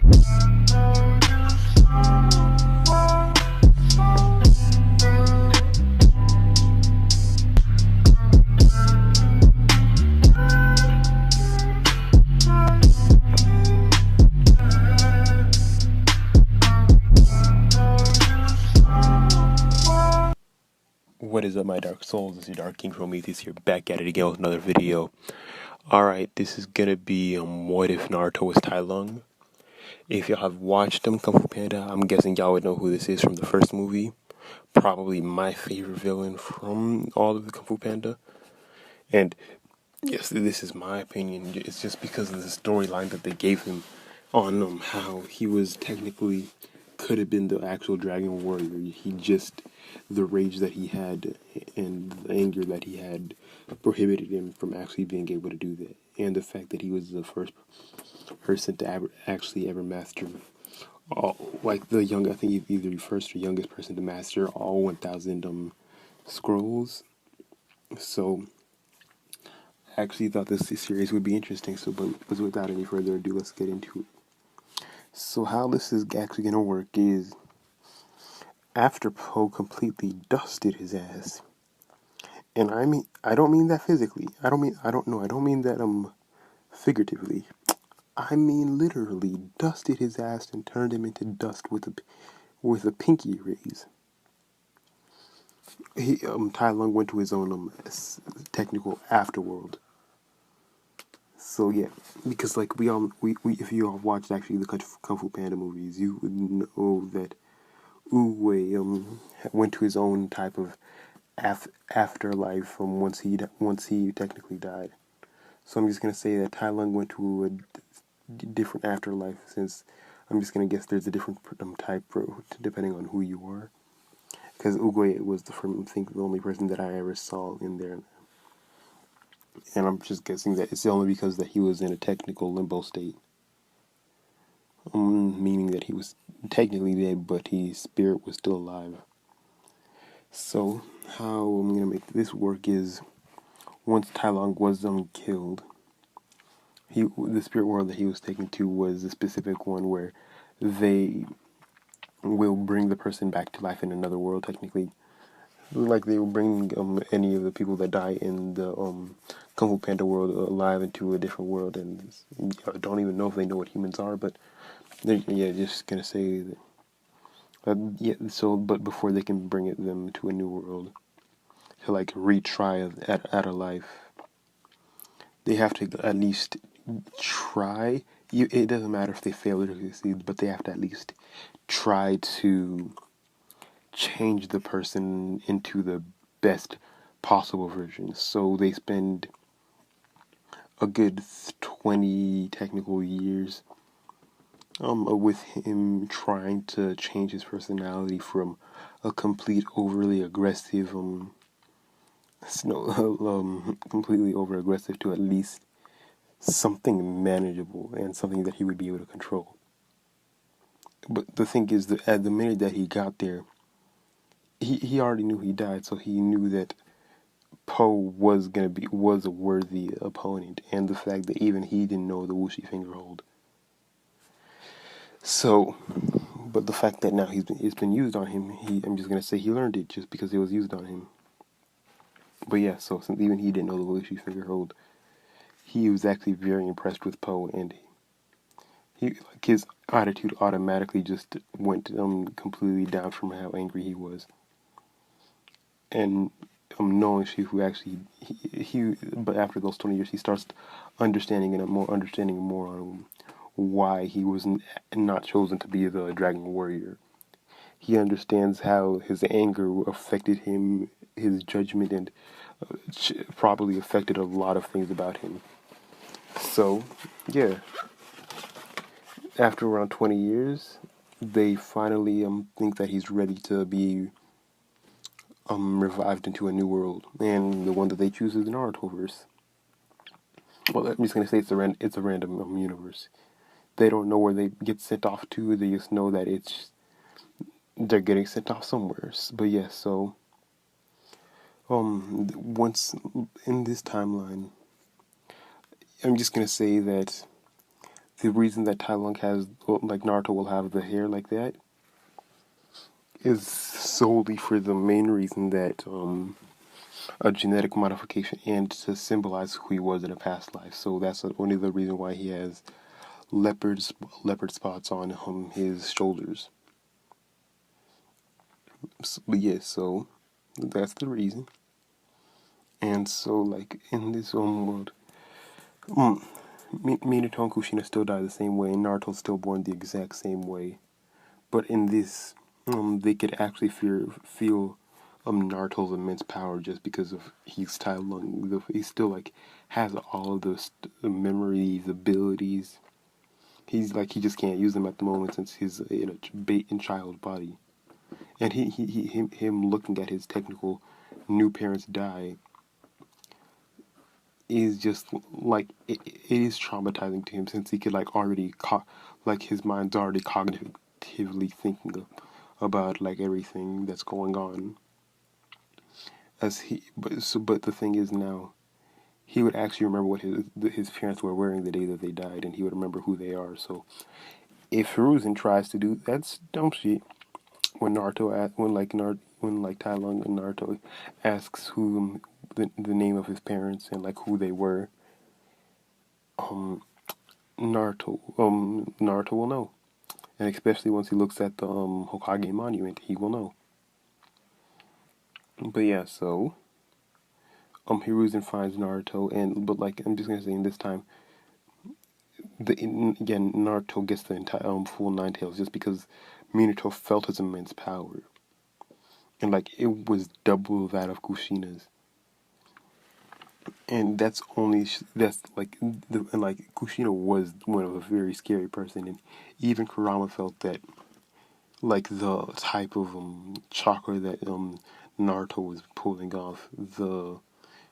What is up, my dark souls? This is your Dark King Prometheus here, back at it again with another video. Alright, this is gonna be what if Naruto was Tai Lung. If y'all have watched Kung Fu Panda, I'm guessing y'all would know who this is from the first movie. Probably my favorite villain from all of the Kung Fu Panda. And yes, this is my opinion. It's just because of the storyline that they gave him on how he was technically could have been the actual Dragon Warrior. He just, the rage that he had and the anger that he had prohibited him from actually being able to do that. And the fact that he was the first person to actually ever master all, like the young, I think either the first or youngest person to master all 1,000 scrolls. So I actually thought this series would be interesting. So, but without any further ado, let's get into it. So how this is actually going to work is, after Poe completely dusted his ass, and I don't mean that physically. I don't mean that figuratively. I mean literally dusted his ass and turned him into dust with a pinky raise. Tai Lung went to his own technical afterworld. So yeah, because like we if you all watched actually the Kung Fu Panda movies, you would know that Uwe went to his own type of afterlife once he technically died. So I'm just gonna say that Tai Lung went to a different afterlife, since I'm just gonna guess there's a different type depending on who you are. Because Uwe was the only person that I ever saw in there. And I'm just guessing that it's only because that he was in a technical limbo state. Meaning that he was technically dead, but his spirit was still alive. So, how I'm going to make this work is, once Tai Lung was killed, the spirit world that he was taken to was a specific one where they will bring the person back to life in another world, technically. Like they will bring any of the people that die in the Kung Fu Panda world alive into a different world, and I don't even know if they know what humans are, but yeah, just gonna say that. Yeah, so but before they can bring them to a new world to like retry at a life, they have to at least try. It doesn't matter if they fail or succeed, but they have to at least try to change the person into the best possible version. So they spend a good 20 technical years with him trying to change his personality from a complete overly aggressive completely over aggressive to at least something manageable and something that he would be able to control. But the thing is that at the minute that he got there, he already knew he died, so he knew that Poe was a worthy opponent, and the fact that even he didn't know the Wuxi finger hold. So, but the fact that now it's been used on him, I'm just gonna say he learned it just because it was used on him. But yeah, so since even he didn't know the Wuxi finger hold, he was actually very impressed with Poe, and his attitude automatically just went completely down from how angry he was. And knowing who actually but after those 20 years, he starts understanding more on why he was not chosen to be the Dragon Warrior. He understands how his anger affected him, his judgment, and probably affected a lot of things about him. So, yeah. After around 20 years, they finally think that he's ready to be revived into a new world, and the one that they choose is the Naruto-verse. Well, I'm just gonna say it's a random universe. They don't know where they get sent off to. They just know that they're getting sent off somewhere. But yeah, so once in this timeline, I'm just gonna say that the reason that Tai Lung has, like Naruto will have the hair like that, is solely for the main reason that a genetic modification and to symbolize who he was in a past life. So that's only the reason why he has leopard spots on his shoulders. But yeah, so that's the reason. And so, like, in this world, Minato and Kushina still die the same way, and Naruto's still born the exact same way. But in this, they could actually feel Naruto's immense power just because of he's Tai Lung. He still, like, has all of the memories, abilities. He's like, he just can't use them at the moment since he's in a bait and child body. And him looking at his technical new parents die is just like it is traumatizing to him since he could like already like his mind's already cognitively thinking about like everything that's going on as but the thing is now he would actually remember what his parents were wearing the day that they died, and he would remember who they are. So if Hiruzen tries to do that's dumb shit. When Tai Lung and Naruto asks who the name of his parents and like who they were, Naruto will know, and especially once he looks at the Hokage monument, he will know. But yeah, so Hiruzen finds Naruto, but like I'm just gonna say in this time, again Naruto gets the entire full nine tails just because Minato felt his immense power, and like it was double that of Kushina's. And that's like and like Kushina was one of a very scary person, and even Kurama felt that like the type of chakra that Naruto was pulling off, the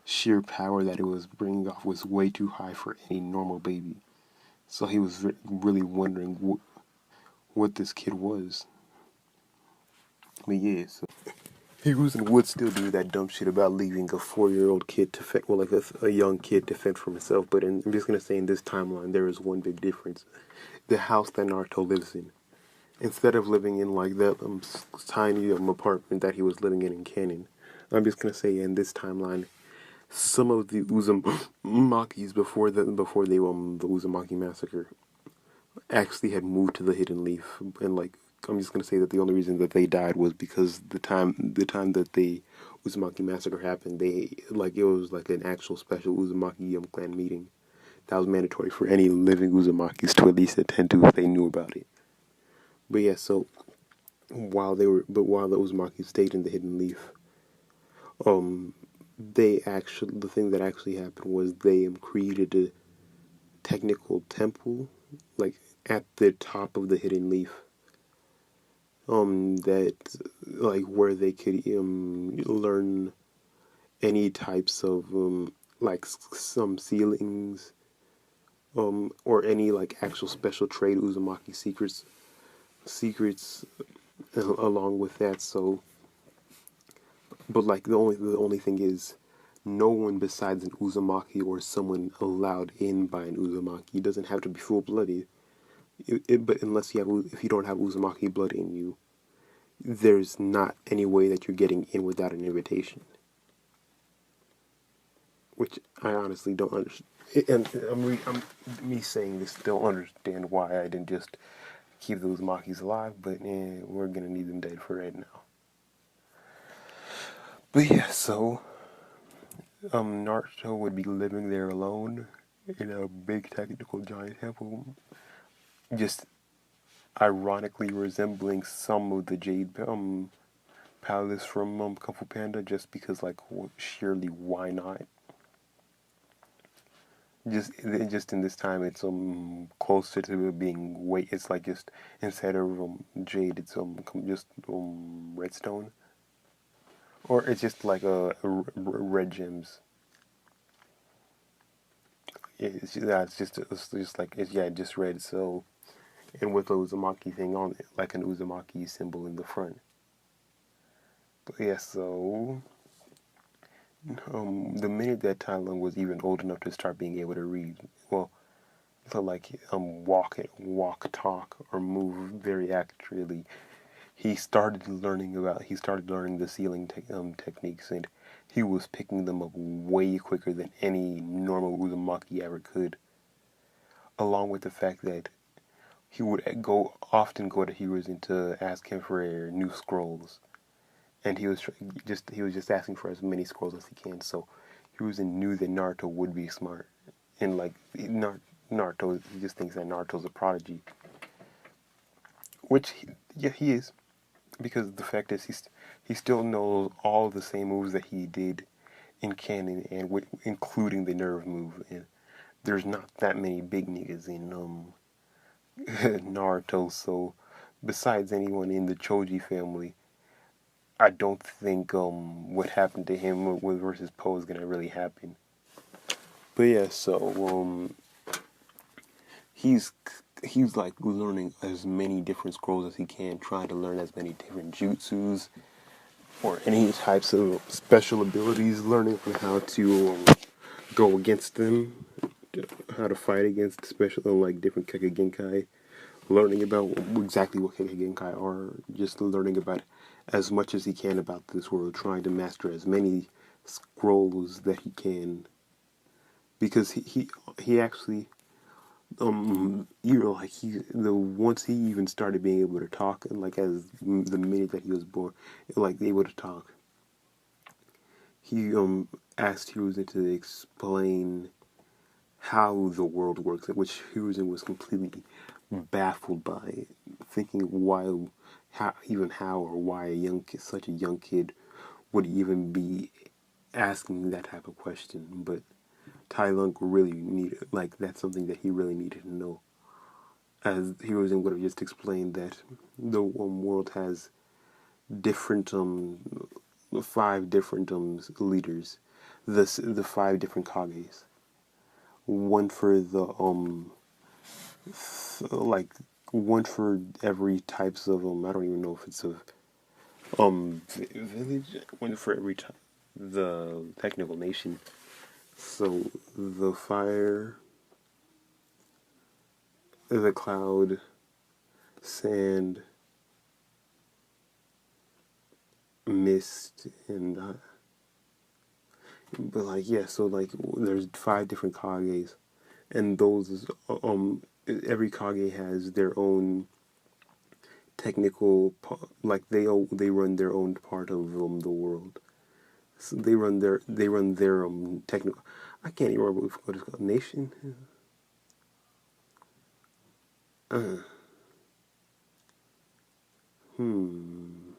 sheer power that it was bringing off was way too high for any normal baby. So he was really wondering what this kid was. But yeah, so Hiruzen would still do that dumb shit about leaving a 4-year-old kid to fend, well, like a young kid to fend for himself. But I'm just gonna say in this timeline, there is one big difference: the house that Naruto lives in, instead of living in like that tiny apartment that he was living in canon, I'm just gonna say in this timeline, some of the Uzumakis before the Uzumaki massacre actually had moved to the Hidden Leaf, and like I'm just gonna say that the only reason that they died was because the time that the Uzumaki massacre happened, they like it was like an actual special Uzumaki clan meeting that was mandatory for any living Uzumakis to at least attend to if they knew about it. But yeah, so while the Uzumaki stayed in the Hidden Leaf, the thing that actually happened was they created a technical temple, like at the top of the Hidden Leaf, that like where they could learn any types of like some ceilings, or any like actual special trade Uzumaki secrets along with that. So, but like the only thing is, no one besides an Uzumaki or someone allowed in by an Uzumaki. It doesn't have to be full blooded. But unless if you don't have Uzumaki blood in you, there's not any way that you're getting in without an invitation. Which I honestly don't understand. And me saying this, don't understand why I didn't just keep those Makis alive, but we're gonna need them dead for right now. But yeah, so Naruto would be living there alone in a big technical giant temple, just ironically resembling some of the Jade Palace from Kung Fu Panda, just because like sheerly why not? Just in this time, it's closer to being weight. It's like just instead of jade, it's just redstone, or it's just like red gems. It's just like just red. So, and with the Uzumaki thing on it, like an Uzumaki symbol in the front. But yeah, so the minute that Tai Lung was even old enough to start being able to read, well, to like walk, talk, or move very accurately. He started learning the sealing techniques, and he was picking them up way quicker than any normal Uzumaki ever could. Along with the fact that he would often go to Hiruzen to ask him for new scrolls, and he was just asking for as many scrolls as he can. So Hiruzen knew that Naruto would be smart, and like Naruto, he just thinks that Naruto's a prodigy, which yeah, he is, because the fact is he still knows all the same moves that he did in canon, and including the nerve move. And there's not that many big niggas in Naruto, so besides anyone in the Choji family, I don't think what happened to him with versus Poe is gonna really happen. But yeah, so he's like learning as many different scrolls as he can, trying to learn as many different jutsus or any types of special abilities, learning on how to go against them, how to fight against special like different Kekkei, learning about exactly what Kekkei are, just learning about as much as he can about this world, trying to master as many scrolls that he can, because he actually like once he even started being able to talk, and like as the minute that he was born, like able to talk, he asked Hiruzen to explain how the world works, which Hiruzen was completely baffled by, thinking how or why such a young kid would even be asking that type of question. But Tai Lung really needed, like, that's something that he really needed to know. As Hiruzen would have just explained that the world has different 5 different leaders, the 5 different Kages. One for the like one for every types of I don't even know if it's a village. One for every the technical nation. So the fire, the cloud, sand, mist, and but like yeah, so like there's 5 different Kages, and those every Kage has their own technical, like they run their own part of the world. So they run their technical. I can't even remember what it's called. Nation. Uh, hmm.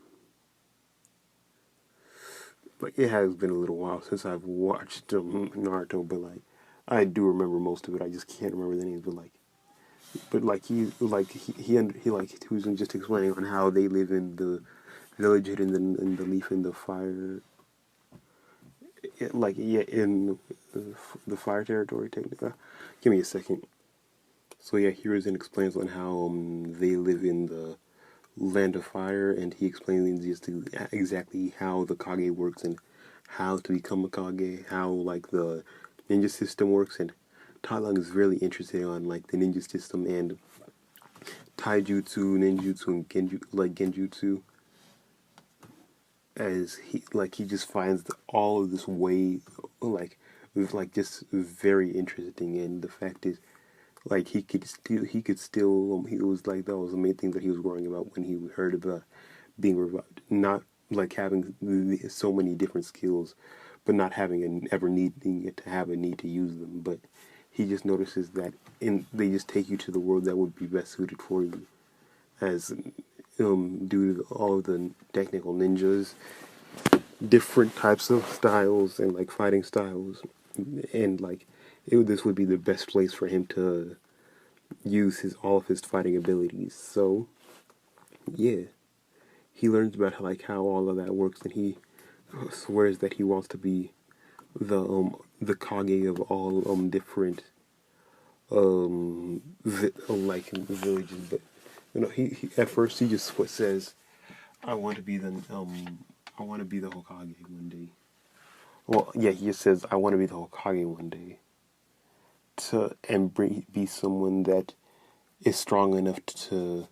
Like it has been a little while since I've watched Naruto, but like I do remember most of it. I just can't remember the names. But like he was just explaining on how they live in the village in the leaf in the fire, like yeah, in the fire territory. Technically, give me a second. So yeah, Hiruzen explains on how they live in the land of fire, and he explains just exactly how the Kage works and how to become a Kage, how like the ninja system works, and Talang is really interested on like the ninja system and taijutsu, ninjutsu, and genjutsu, as he just finds all of this way just very interesting. And the fact is, like he was like that was the main thing that he was worrying about when he heard about being revived, not like having so many different skills, but not having ever needing it to have a need to use them. But he just notices that they just take you to the world that would be best suited for you, as due to all of the technical ninjas, different types of styles and like fighting styles, and like this would be the best place for him to use all of his fighting abilities. So yeah, he learns about how all of that works, and he swears that he wants to be the Kage of all different villages. But he at first he just says, I want to be I want to be the Hokage one day. Well, yeah, he just says, I want to be the Hokage one day. to and be someone that is strong enough to.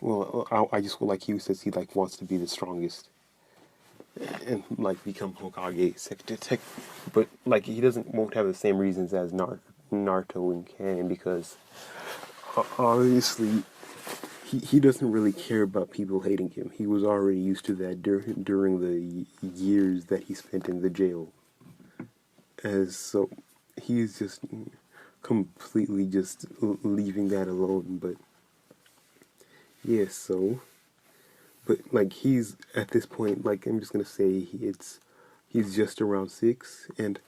Well, I just like he says he like wants to be the strongest and like become Hokage second, but like he won't have the same reasons as Naruto and canon because obviously he doesn't really care about people hating him. He was already used to that during the years that he spent in the jail. As so, he's just completely just leaving that alone. But yeah, so but like he's at this point, like I'm just gonna say he's just around 6, and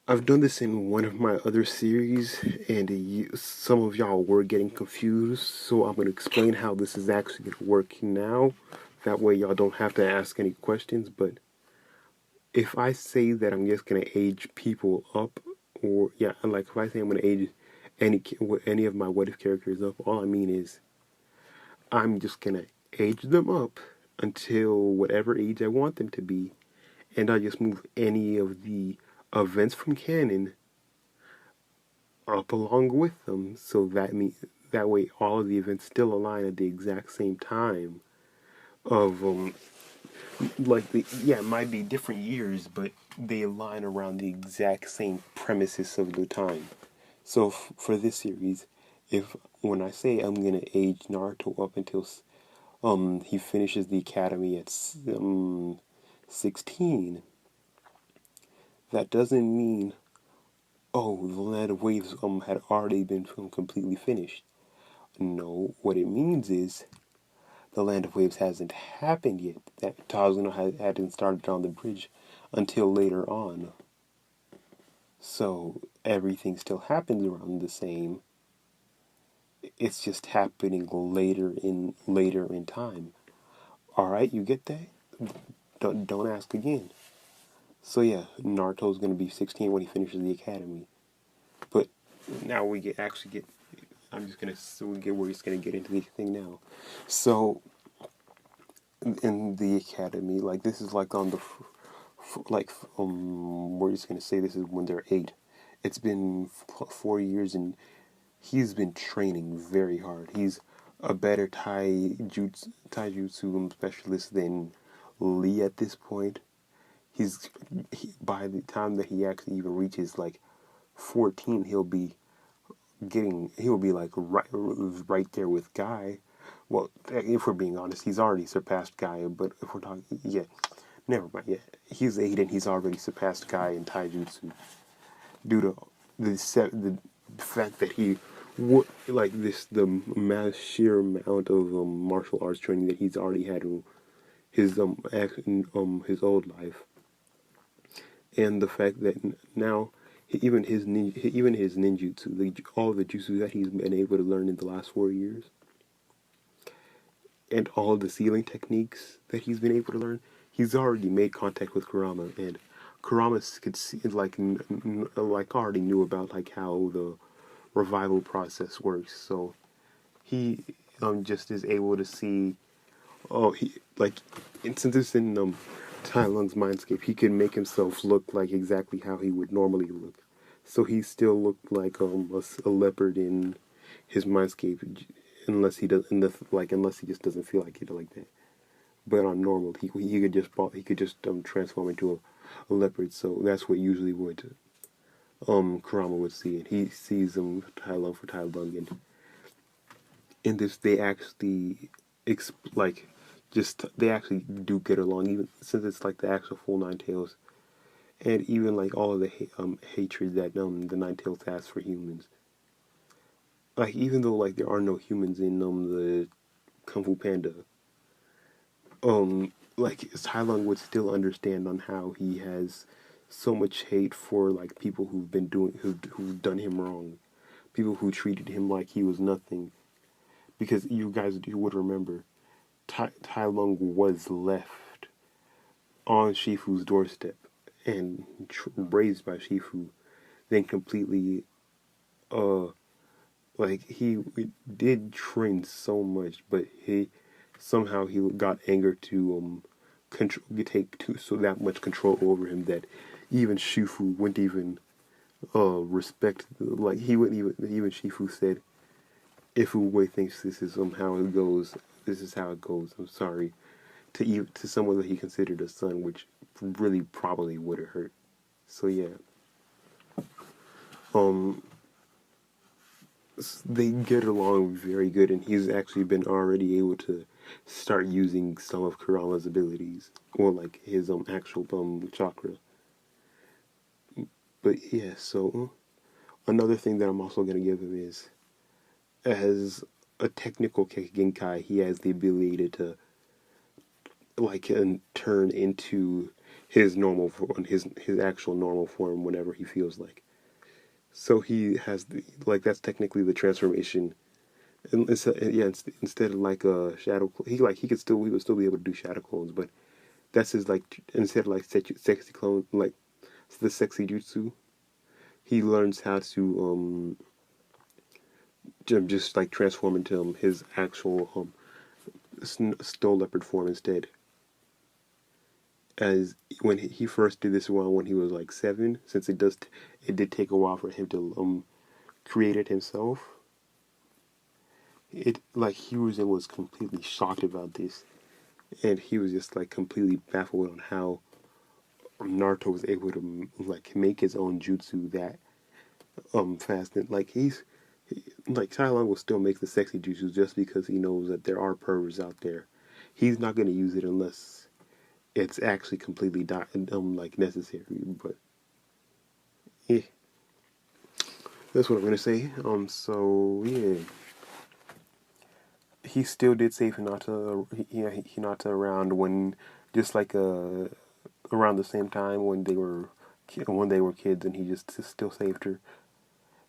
I've done this in one of my other series, and some of y'all were getting confused, so I'm going to explain how this is actually going to work now. That way y'all don't have to ask any questions, but if I say that I'm just going to age people up, or, yeah, like if I say I'm going to age any of my what if characters up, all I mean is I'm just going to age them up until whatever age I want them to be, and I just move any of the events from canon up along with them, so that way all of the events still align at the exact same time. It might be different years, but they align around the exact same premises of the time. So for this series, if when I say I'm gonna age Naruto up until he finishes the academy at 16, that doesn't mean the Land of Waves had already been completely finished. No, what it means is the Land of Waves hasn't happened yet. That Tazuna hadn't started on the bridge until later on. So everything still happens around the same. It's just happening later in time. All right, you get that? Don't ask again. So yeah, Naruto's gonna be 16 when he finishes the academy. But now we get. I'm just gonna we're just gonna get into the thing now. So in the academy, like this is like on the we're just gonna say this is when they're 8. It's been 4 years and he's been training very hard. He's a better taijutsu specialist than Lee at this point. By the time that he actually even reaches like 14, he'll be like right there with Guy. Well, if we're being honest, he's already surpassed Guy. But if we're talking, yeah, never mind. Yeah, he's 8 and he's already surpassed Guy in taijutsu due to the fact that he the sheer amount of martial arts training that he's already had in his his old life, and the fact that now even his ninjutsu, all the jutsu that he's been able to learn in the last 4 years, and all the sealing techniques that he's been able to learn, he's already made contact with Kurama, and Kurama could see already knew about like how the revival process works. So he just is able to see. Since it's in Tai Lung's mindscape, he can make himself look like exactly how he would normally look. So he still looked like a leopard in his mindscape, unless he just doesn't feel like it like that. But on normal, he could just transform into a leopard. So that's what usually would Kurama would see, and he sees Tai Lung for Tai Lung, and in this they actually they actually do get along, even since it's like the actual full Nine Tails, and even like all of the hatred that the Nine Tails has for humans. Like even though like there are no humans in the Kung Fu Panda, like Tai Lung would still understand on how he has so much hate for like people who've done him wrong, people who treated him like he was nothing. Because you would remember, Tai Lung was left on Shifu's doorstep and raised by Shifu, then completely, he did train so much, but he got anger to take so that much control over him that even Shifu wouldn't even respect. Like he would even Shifu said, if Uwe thinks this is how it goes, this is how it goes. I'm sorry to someone that he considered a son, which really probably would have hurt. So yeah, um, they get along very good, and he's actually been already able to start using some of Kurama's abilities, or like his actual chakra. But yeah, so another thing that I'm also gonna give him is, as a technical Genkai, he has the ability to like turn into his normal form, his actual normal form whenever he feels like. So he has that's technically the transformation. And instead of like a shadow, he would still be able to do shadow clones, but that's his like instead of like sexy clone like the sexy jutsu, he learns how to just like transform into his actual stone leopard form instead. As when he first did this one when he was like 7, since it did take a while for him to create it himself. It like Hiruzen was completely shocked about this, and he was just like completely baffled on how Naruto was able to like make his own jutsu that fast. And like like Tai Lung will still make the sexy jutsu just because he knows that there are perverts out there. He's not going to use it unless it's actually completely like necessary. But yeah, that's what I'm gonna say. So yeah, he still did save Hinata. Hinata around when just like around the same time when they were kids, and he just still saved her.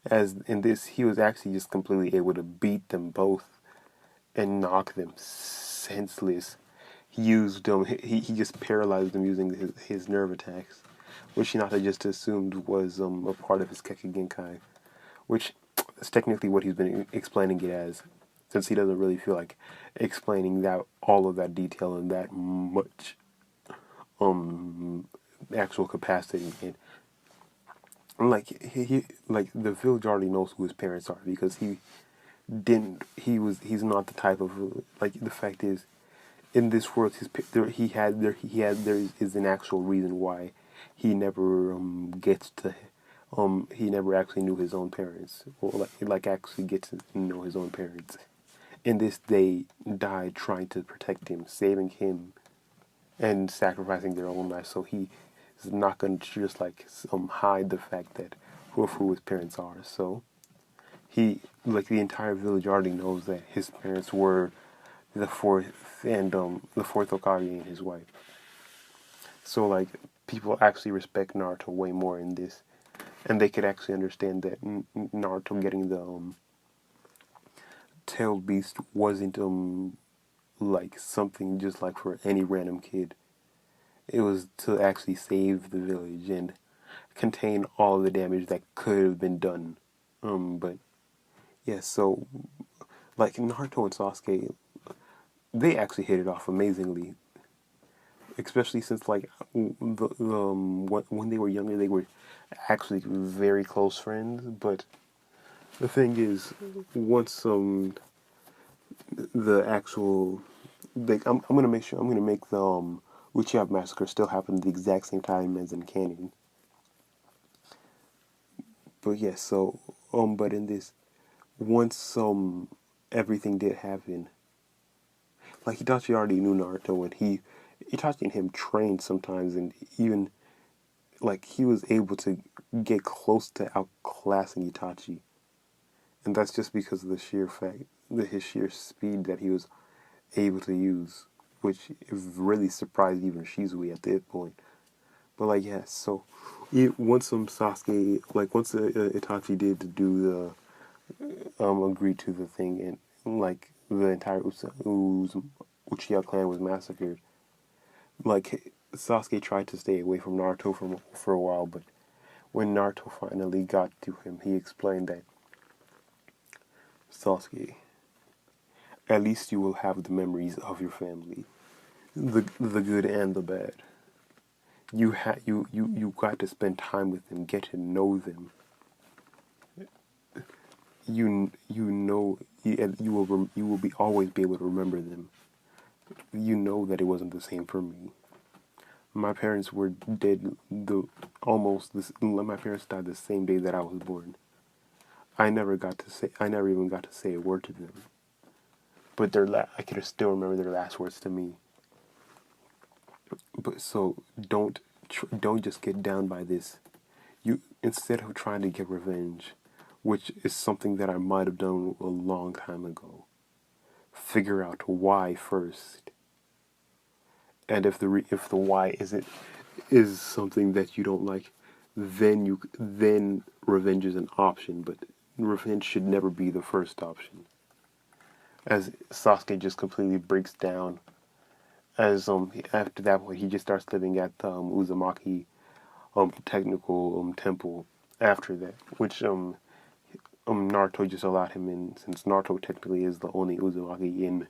As in this, he was actually just completely able to beat them both and knock them senseless. He used them. He just paralyzed them using his nerve attacks, which Hinata just assumed was a part of his Kekkei Genkai, which is technically what he's been explaining it as, since he doesn't really feel like explaining that all of that detail and that much actual capacity. And like he like the village already knows who his parents are because he's not the type of like the fact is in this world there is an actual reason why he never gets to he never actually knew his own parents, or like actually gets to know his own parents. In this, they died trying to protect him, saving him, and sacrificing their own life. So he is not going to just like hide the fact that who his parents are. So he like the entire village already knows that his parents were the fourth Hokage and his wife. So like people actually respect Naruto way more in this, and they could actually understand that Naruto getting the tailed beast wasn't like something just like for any random kid. It was to actually save the village and contain all the damage that could have been done. But yeah, so like Naruto and Sasuke, they actually hit it off amazingly. Especially since like when they were younger, they were actually very close friends. But the thing is, once the actual like I'm gonna make the Uchiha massacre still happen at the exact same time as in canon. But yes, so but in this, once everything did happen, like Itachi already knew Naruto, and Itachi and him trained sometimes, and even like he was able to get close to outclassing Itachi, and that's just because of the sheer fact that his sheer speed that he was able to use, which really surprised even Shizui at that point. But like yeah, so once Sasuke, like once Itachi did do the agree to the thing, and like the entire Uchiha clan was massacred. Like Sasuke tried to stay away from Naruto for a while, but when Naruto finally got to him, he explained that Sasuke, at least you will have the memories of your family, the good and the bad. You got to spend time with them, get to know them. you will be always be able to remember them. You know that it wasn't the same for me. My parents were dead my parents died the same day that I was born. I never even got to say a word to them. But I can still remember their last words to me. But so don't just get down by this. You instead of trying to get revenge, which is something that I might have done a long time ago. Figure out why first. And if the why is something that you don't like, then revenge is an option, but revenge should never be the first option. As Sasuke just completely breaks down, as after that point he just starts living at the Uzumaki technical temple after that, which Naruto just allowed him in, since Naruto technically is the only Uzumaki in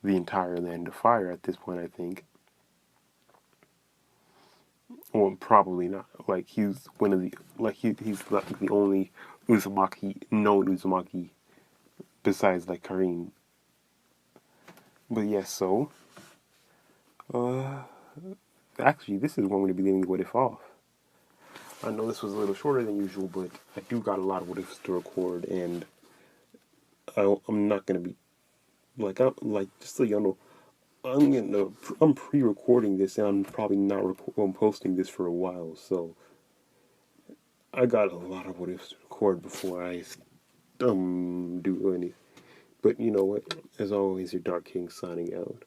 the entire Land of Fire at this point, I think. Well, probably not. Like he's one of the he's like the only known Uzumaki besides like Karin. But yes, so uh, actually, this is one way to be leaving What If off. I know this was a little shorter than usual, but I do got a lot of What Ifs to record, and I'm not gonna be I'm like just so y'all know. I'm pre-recording this, and I'm probably not posting this for a while, so I got a lot of What Ifs to record before I do anything. But you know what? As always, your Dark King signing out.